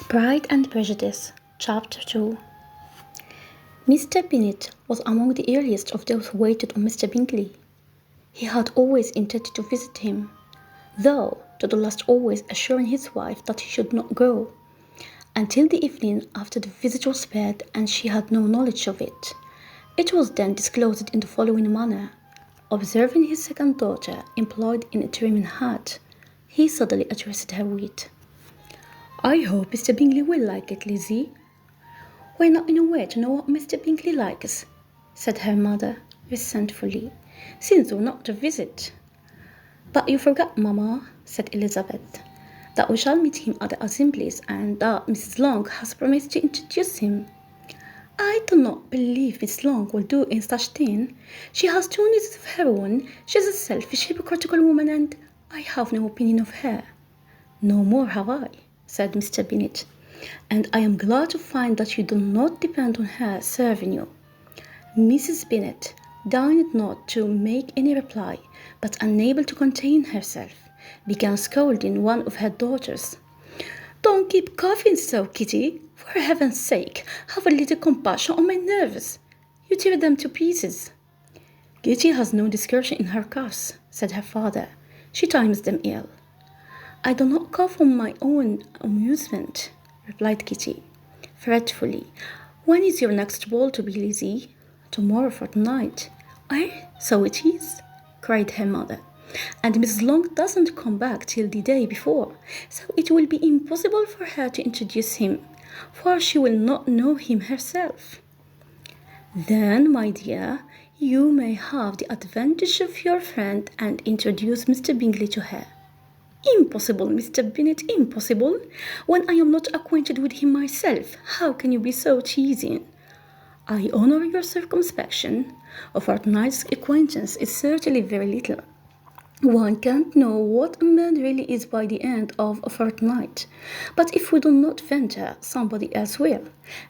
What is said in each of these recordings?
Pride and Prejudice, Chapter 2. Mr. Bennet was among the earliest of those who waited on Mr. Bingley. He had always intended to visit him, though to the last always assuring his wife that he should not go, until the evening after the visit was paid and she had no knowledge of it. It was then disclosed in the following manner. Observing his second daughter employed in a trimming hat, he suddenly addressed her with, "I hope Mr. Bingley will like it, Lizzie." "We're not in a way to know what Mr. Bingley likes," said her mother, resentfully, "since we're not to visit." "But you forget, mamma," said Elizabeth, "that we shall meet him at the assemblies, and that Mrs. Long has promised to introduce him." "I do not believe Miss Long will do in such thing. She has two nieces of her own. She's a selfish, hypocritical woman, and I have no opinion of her." "No more have I," said Mr. Bennet, "and I am glad to find that you do not depend on her serving you." Mrs. Bennet deigned not to make any reply, but unable to contain herself, began scolding one of her daughters. "Don't keep coughing so, Kitty. For heaven's sake, have a little compassion on my nerves. You tear them to pieces." "Kitty has no discretion in her coughs," said her father. "She times them ill." "I do not cough on my own amusement," replied Kitty, fretfully. "When is your next ball to be, Lizzie?" "Tomorrow fortnight." "Eh, so it is," cried her mother. "And Mrs. Long doesn't come back till the day before, so it will be impossible for her to introduce him, for she will not know him herself." "Then, my dear, you may have the advantage of your friend and introduce Mr. Bingley to her." "Impossible, Mr. Bennet, impossible. When I am not acquainted with him myself, how can you be so teasing?" "I honor your circumspection. A fortnight's acquaintance is certainly very little. One can't know what a man really is by the end of a fortnight. But if we do not venture, somebody else will.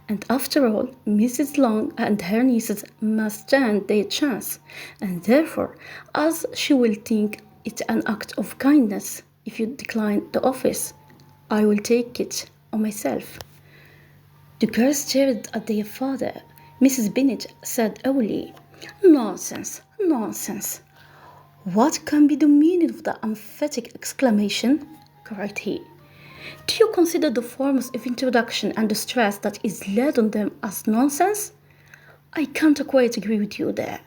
And after all, Mrs. Long and her nieces must stand their chance, and therefore, as she will think it an act of kindness if you decline the office, I will take it on myself." The girls stared at their father. Mrs. Bennet said only, "Nonsense, nonsense." "What can be the meaning of that emphatic exclamation?" cried he. "Do you consider the forms of introduction and the stress that is laid on them as nonsense? I can't quite agree with you there.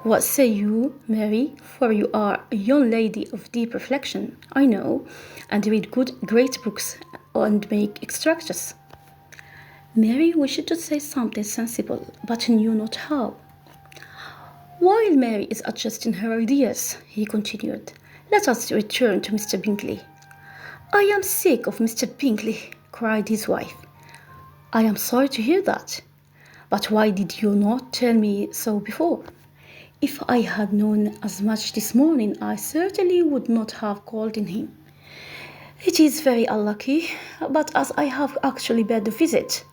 What say you, Mary? For you are a young lady of deep reflection, I know, and read great books and make extracts." Mary wished to say something sensible, but knew not how. "While Mary is adjusting her ideas," he continued, "let us return to Mr. Bingley." "I am sick of Mr. Bingley," cried his wife. "I am sorry to hear that. But why did you not tell me so before? If I had known as much this morning, I certainly would not have called on him. It is very unlucky, but as I have actually paid the visit,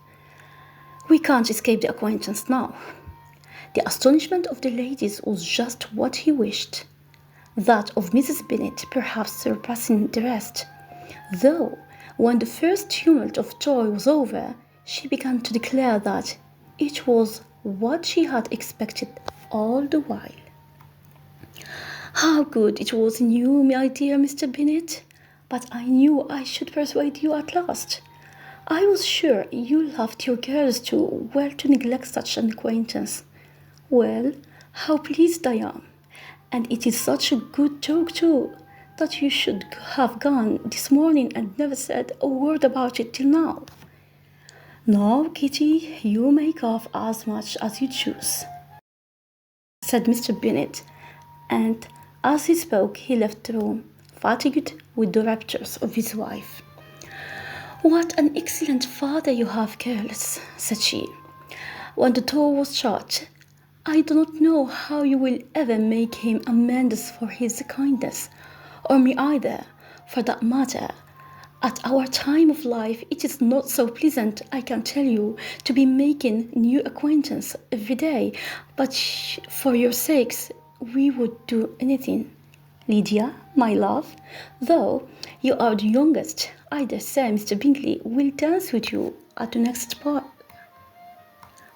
we can't escape the acquaintance now." The astonishment of the ladies was just what he wished, that of Mrs. Bennet perhaps surpassing the rest, though when the first tumult of joy was over, she began to declare that it was what she had expected all the while. "How good it was in you, my dear Mr. Bennet! But I knew I should persuade you at last. I was sure you loved your girls too well to neglect such an acquaintance. Well, how pleased I am! And it is such a good joke too, that you should have gone this morning and never said a word about it till now. Now, Kitty, you may cough as much as you choose," said Mr. Bennet, and as he spoke he left the room, fatigued with the raptures of his wife. "What an excellent father you have, girls," said she, when the door was shut. "I do not know how you will ever make him amends for his kindness, or me either, for that matter. At our time of life, it is not so pleasant, I can tell you, to be making new acquaintance every day, but for your sakes we would do anything." Lydia, my love, though you are the youngest, I dare say Mr. Bingley will dance with you at the next ball.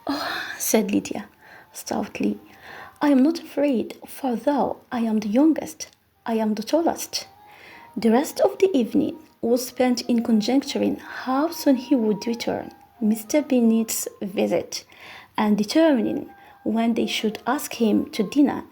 Oh, said Lydia, stoutly, I am not afraid, for though I am the youngest, I am the tallest. The rest of the evening was spent in conjecturing how soon he would return Mr. Bennet's visit, and determining when they should ask him to dinner.